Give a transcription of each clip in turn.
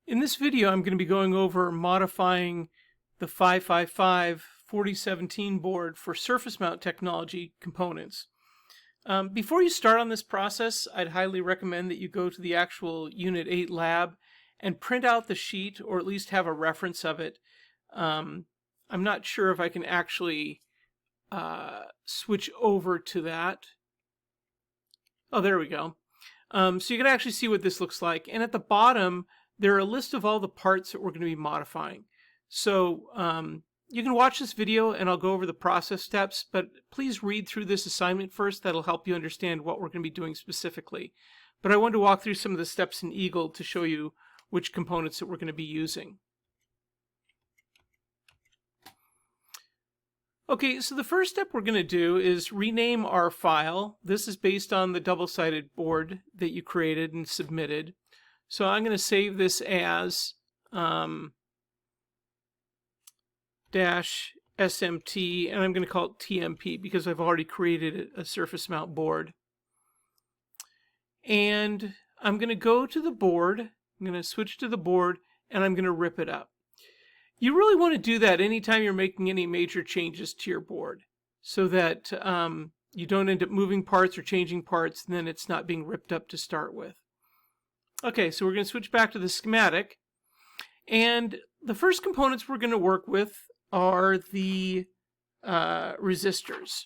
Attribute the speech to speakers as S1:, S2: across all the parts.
S1: In this video, I'm going to be going over modifying the 555-4017 board for surface mount technology components. Before you start on this process, I'd highly recommend that you go to the actual Unit 8 lab and print out the sheet, or at least have a reference of it. I'm not sure if I can actually switch over to that. Oh, there we go. So you can actually see what this looks like. And at the bottom, there are a list of all the parts that we're going to be modifying. So you can watch this video and I'll go over the process steps, but please read through this assignment first. That'll help you understand what we're going to be doing specifically. But I wanted to walk through some of the steps in Eagle to show you which components that we're going to be using. Okay, so the first step we're going to do is rename our file. This is based on the double-sided board that you created and submitted. So I'm going to save this as -SMT, and I'm going to call it TMP because I've already created a surface mount board. And I'm going to go to the board, I'm going to switch to the board, and I'm going to rip it up. You really want to do that anytime you're making any major changes to your board so that you don't end up moving parts or changing parts and then it's not being ripped up to start with. Okay, so we're going to switch back to the schematic. And the first components we're going to work with are the resistors.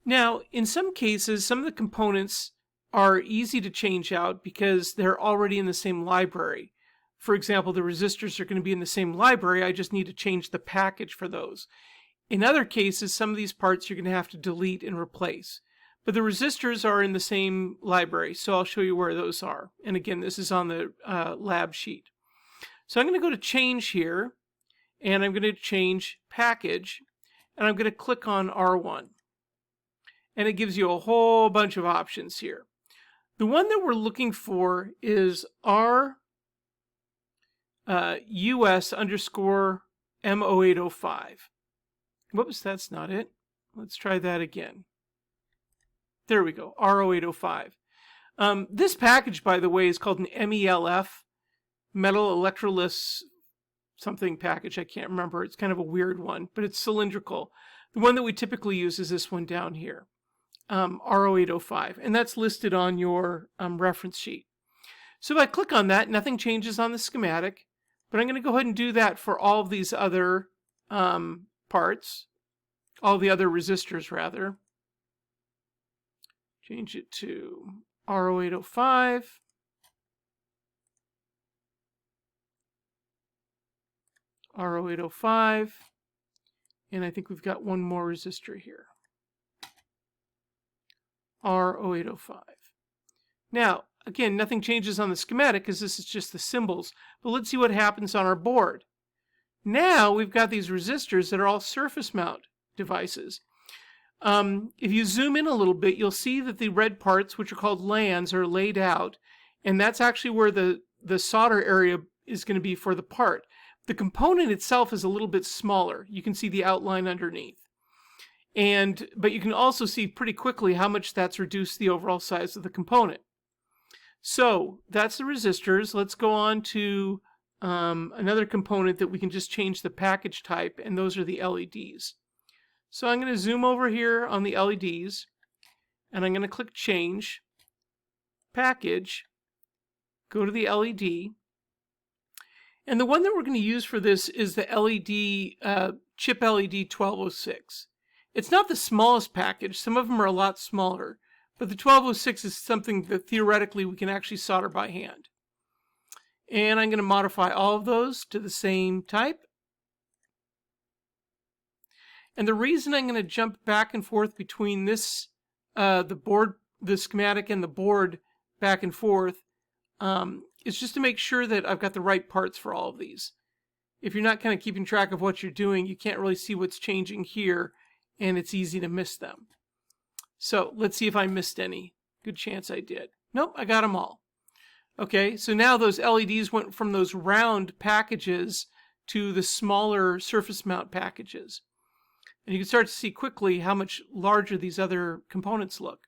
S1: Now, in some cases, some of the components are easy to change out because they're already in the same library. For example, the resistors are going to be in the same library. I just need to change the package for those. In other cases, some of these parts you're going to have to delete and replace. But the resistors are in the same library, so I'll show you where those are. And again, this is on the lab sheet. So I'm going to go to Change here, and I'm going to change Package, and I'm going to click on R1. And it gives you a whole bunch of options here. The one that we're looking for is US_M0805. Whoops, that's not it. Let's try that again. There we go, R0805. This package, by the way, is called an MELF, Metal Electroless something package. I can't remember. It's kind of a weird one, but it's cylindrical. The one that we typically use is this one down here, R0805, and that's listed on your reference sheet. So if I click on that, nothing changes on the schematic, but I'm going to go ahead and do that for all of these other parts, all the other resistors rather. Change it to R0805. R0805. And I think we've got one more resistor here. R0805. Now, again, nothing changes on the schematic because this is just the symbols. But let's see what happens on our board. Now we've got these resistors that are all surface mount devices. If you zoom in a little bit, you'll see that the red parts, which are called lands, are laid out. And that's actually where the solder area is going to be for the part. The component itself is a little bit smaller. You can see the outline underneath. But you can also see pretty quickly how much that's reduced the overall size of the component. So that's the resistors. Let's go on to another component that we can just change the package type, and those are the LEDs. So I'm going to zoom over here on the LEDs, and I'm going to click Change, Package, go to the LED, and the one that we're going to use for this is the LED, chip LED 1206. It's not the smallest package. Some of them are a lot smaller, but the 1206 is something that theoretically we can actually solder by hand. And I'm going to modify all of those to the same type. And the reason I'm going to jump back and forth between this, the schematic and the board back and forth, is just to make sure that I've got the right parts for all of these. If you're not kind of keeping track of what you're doing, you can't really see what's changing here, and it's easy to miss them. So let's see if I missed any. Good chance I did. Nope, I got them all. Okay, so now those LEDs went from those round packages to the smaller surface mount packages. And you can start to see quickly how much larger these other components look.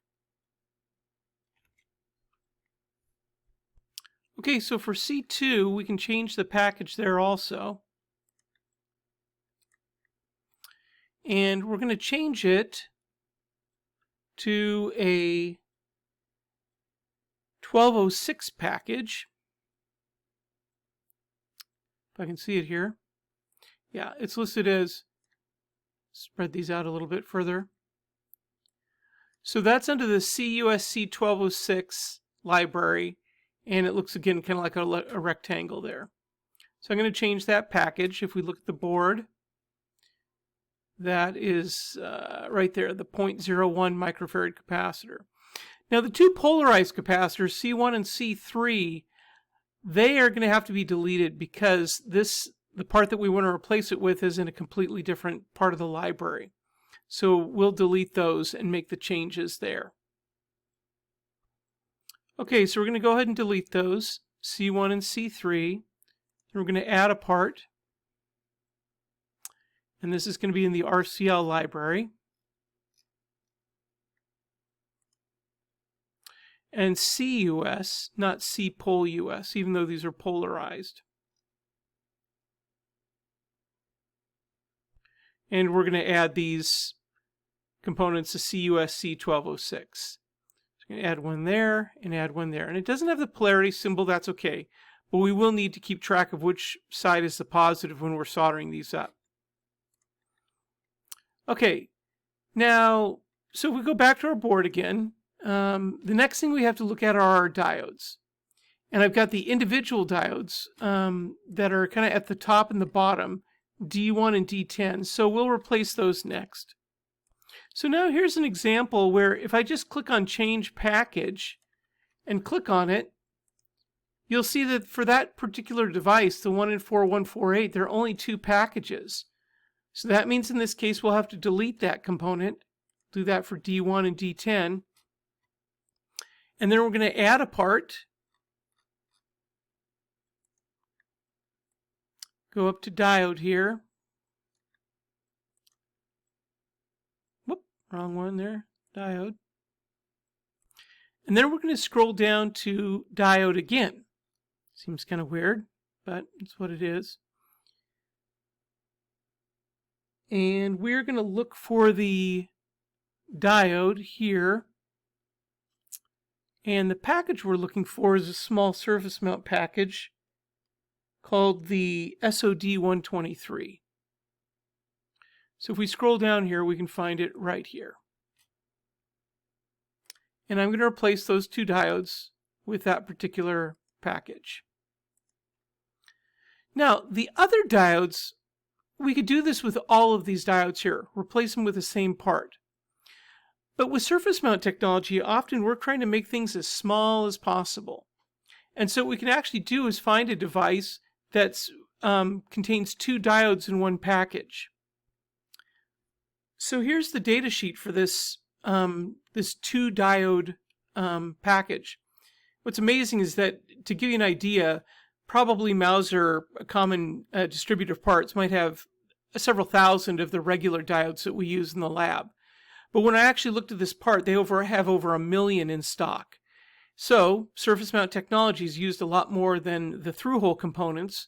S1: Okay, so for C2, we can change the package there also. And we're going to change it to a 1206 package. If I can see it here. Yeah, it's listed as, spread these out a little bit further. So that's under the CUSC 1206 library, and it looks again kind of like a rectangle there. So I'm going to change that package. If we look at the board, that is right there, the 0.01 microfarad capacitor. Now the two polarized capacitors, C1 and C3, they are going to have to be deleted because the part that we want to replace it with is in a completely different part of the library. So we'll delete those and make the changes there. Okay, so we're going to go ahead and delete those, C1 and C3. And we're going to add a part. And this is going to be in the RCL library. And CUS, not C-pol-US, even though these are polarized. And we're going to add these components to CUSC 1206. So I'm going to add one there and add one there. And it doesn't have the polarity symbol, that's okay. But we will need to keep track of which side is the positive when we're soldering these up. Okay, now, so if we go back to our board again, the next thing we have to look at are our diodes. And I've got the individual diodes that are kind of at the top and the bottom, D1 and D10. So we'll replace those next. So now here's an example where if I just click on Change Package and click on it, you'll see that for that particular device, the 1N4148, there are only two packages. So that means in this case we'll have to delete that component. Do that for D1 and D10. And then we're going to add a part. Go up to diode here. Whoop, wrong one there. Diode. And then we're going to scroll down to diode again. Seems kind of weird, but it's what it is. And we're going to look for the diode here. And the package we're looking for is a small surface mount package called the SOD123. So if we scroll down here, we can find it right here. And I'm going to replace those two diodes with that particular package. Now, the other diodes, we could do this with all of these diodes here, replace them with the same part. But with surface mount technology, often we're trying to make things as small as possible. And so what we can actually do is find a device that contains two diodes in one package. So here's the data sheet for this, this two diode package. What's amazing is that, to give you an idea, probably Mauser, a common distributor of parts, might have several thousand of the regular diodes that we use in the lab. But when I actually looked at this part, they have over 1 million in stock. So surface mount technology is used a lot more than the through-hole components.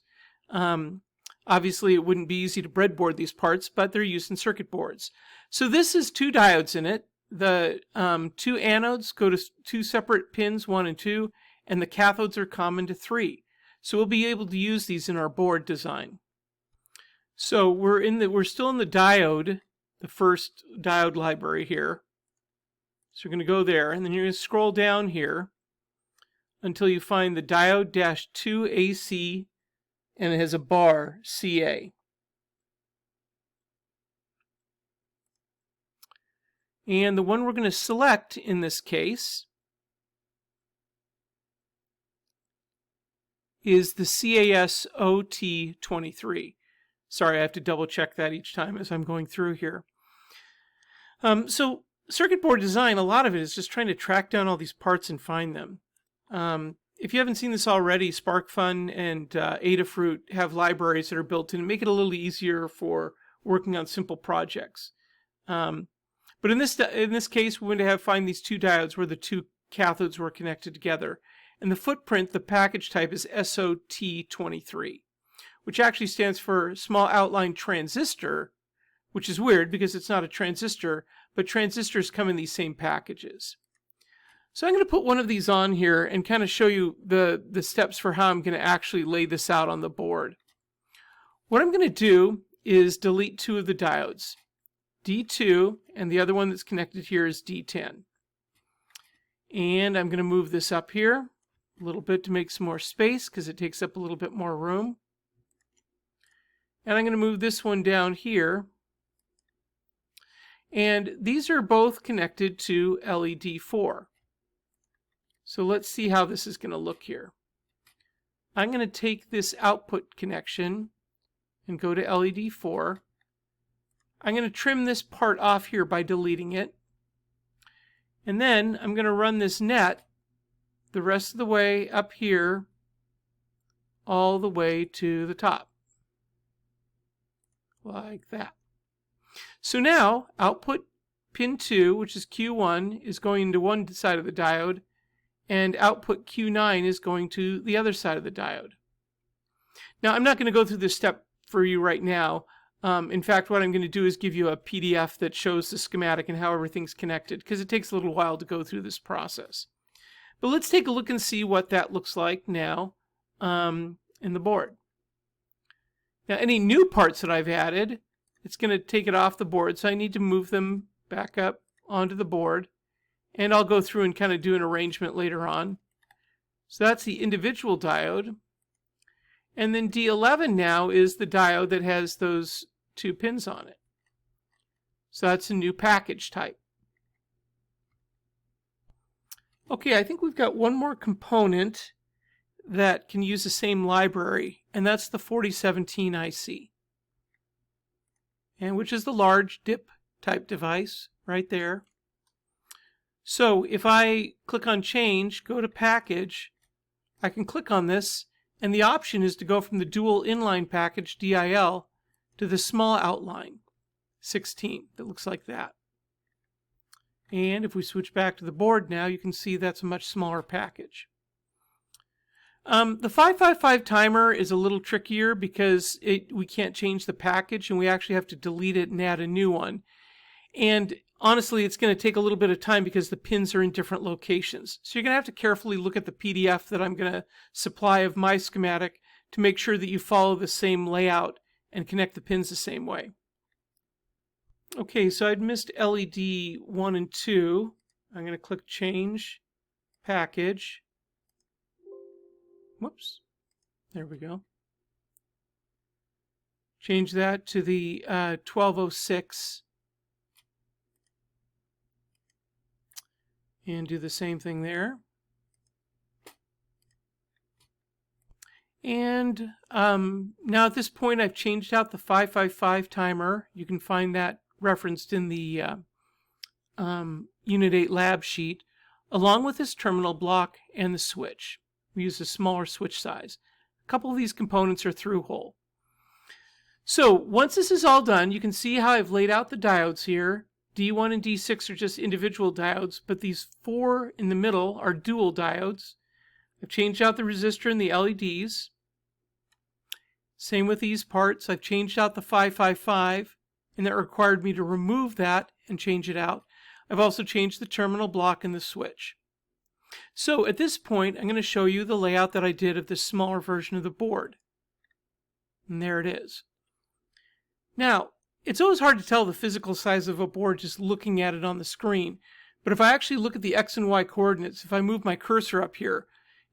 S1: Obviously, it wouldn't be easy to breadboard these parts, but they're used in circuit boards. So this is two diodes in it. The two anodes go to two separate pins, 1 and 2, and the cathodes are common to 3. So we'll be able to use these in our board design. So we're still in the diode, the first diode library here. So we're going to go there, and then you're going to scroll down here until you find the diode-2AC, and it has a bar, CA. And the one we're going to select in this case is the CAS-OT23. Sorry, I have to double check that each time as I'm going through here. So circuit board design, a lot of it is just trying to track down all these parts and find them. If you haven't seen this already, SparkFun and Adafruit have libraries that are built in to make it a little easier for working on simple projects. But in this case, we're going to find these two diodes where the two cathodes were connected together. And the footprint, the package type is SOT23, which actually stands for Small Outline Transistor, which is weird because it's not a transistor, but transistors come in these same packages. So I'm going to put one of these on here and kind of show you the steps for how I'm going to actually lay this out on the board. What I'm going to do is delete two of the diodes, D2, and the other one that's connected here is D10. And I'm going to move this up here a little bit to make some more space because it takes up a little bit more room. And I'm going to move this one down here. And these are both connected to LED 4. So let's see how this is going to look here. I'm going to take this output connection and go to LED 4. I'm going to trim this part off here by deleting it. And then I'm going to run this net the rest of the way up here all the way to the top. Like that. So now output pin 2, which is Q1, is going to one side of the diode, and output Q9 is going to the other side of the diode. Now I'm not going to go through this step for you right now. In fact, what I'm going to do is give you a PDF that shows the schematic and how everything's connected, because it takes a little while to go through this process. But let's take a look and see what that looks like now in the board. Now any new parts that I've added, it's going to take it off the board, so I need to move them back up onto the board. And I'll go through and kind of do an arrangement later on. So that's the individual diode. And then D11 now is the diode that has those two pins on it. So that's a new package type. Okay, I think we've got one more component that can use the same library, and that's the 4017 IC. And which is the large DIP type device right there. So if I click on change, go to package, I can click on this, and the option is to go from the dual inline package DIL to the small outline 16 that looks like that. And if we switch back to the board now, you can see that's a much smaller package. The 555 timer is a little trickier because we can't change the package, and we actually have to delete it and add a new one. And honestly, it's going to take a little bit of time because the pins are in different locations. So you're going to have to carefully look at the PDF that I'm going to supply of my schematic to make sure that you follow the same layout and connect the pins the same way. Okay, so I'd missed LED 1 and 2. I'm going to click change, package. Whoops, there we go. Change that to the 1206. And do the same thing there. And now at this point I've changed out the 555 timer. You can find that referenced in the Unit 8 lab sheet, along with this terminal block and the switch. We use a smaller switch size. A couple of these components are through hole. So once this is all done, you can see how I've laid out the diodes here. D1 and D6 are just individual diodes, but these 4 in the middle are dual diodes. I've changed out the resistor and the LEDs. Same with these parts. I've changed out the 555, and that required me to remove that and change it out. I've also changed the terminal block and the switch. So at this point, I'm going to show you the layout that I did of this smaller version of the board. And there it is. Now, it's always hard to tell the physical size of a board just looking at it on the screen. But if I actually look at the X and Y coordinates, if I move my cursor up here,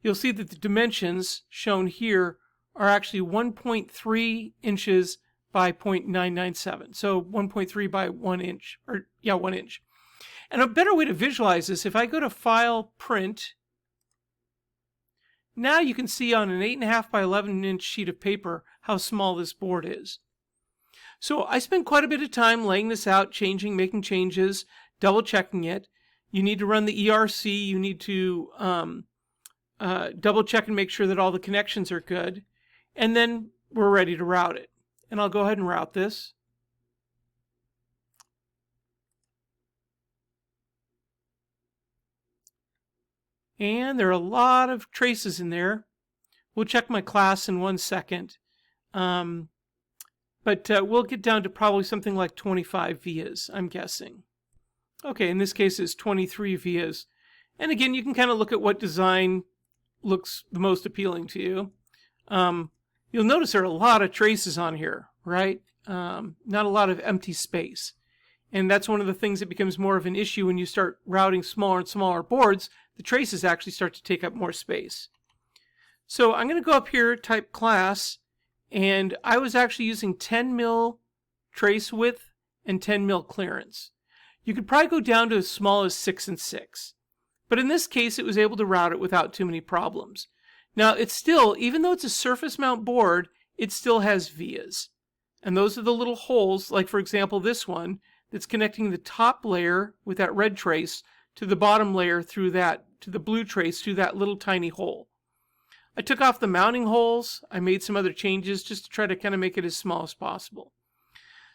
S1: you'll see that the dimensions shown here are actually 1.3 inches by 0.997. So 1.3 by 1 inch, or yeah, 1 inch. And a better way to visualize this, if I go to File, Print, now you can see on an 8.5 by 11 inch sheet of paper how small this board is. So I spent quite a bit of time laying this out, making changes, double checking it. You need to run the ERC, you need to double check and make sure that all the connections are good, and then we're ready to route it. And I'll go ahead and route this. And there are a lot of traces in there. We'll check my class in 1 second. But we'll get down to probably something like 25 vias, I'm guessing. Okay, in this case it's 23 vias. And again, you can kind of look at what design looks the most appealing to you. You'll notice there are a lot of traces on here, right? Not a lot of empty space. And that's one of the things that becomes more of an issue when you start routing smaller and smaller boards. The traces actually start to take up more space. So I'm going to go up here, type class, and I was actually using 10 mil trace width and 10 mil clearance. You could probably go down to as small as 6 and 6. But in this case, it was able to route it without too many problems. Now, it's still, even though it's a surface mount board, it still has vias. And those are the little holes, like for example this one, that's connecting the top layer with that red trace to the bottom layer through that, to the blue trace through that little tiny hole. I took off the mounting holes. I made some other changes just to try to kind of make it as small as possible.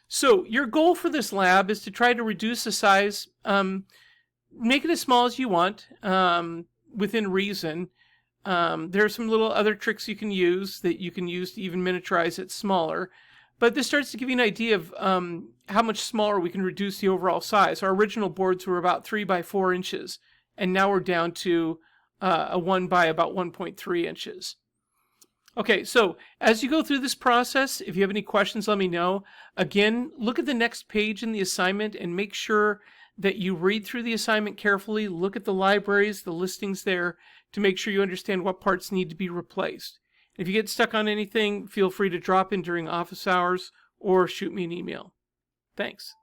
S1: So your goal for this lab is to try to reduce the size, make it as small as you want, within reason. There are some little other tricks you can use to even miniaturize it smaller. But this starts to give you an idea of how much smaller we can reduce the overall size. Our original boards were about 3 by 4 inches, and now we're down to a 1 by about 1.3 inches. Okay, so as you go through this process, if you have any questions, let me know. Again, look at the next page in the assignment and make sure that you read through the assignment carefully, look at the libraries, the listings there, to make sure you understand what parts need to be replaced. If you get stuck on anything, feel free to drop in during office hours or shoot me an email. Thanks.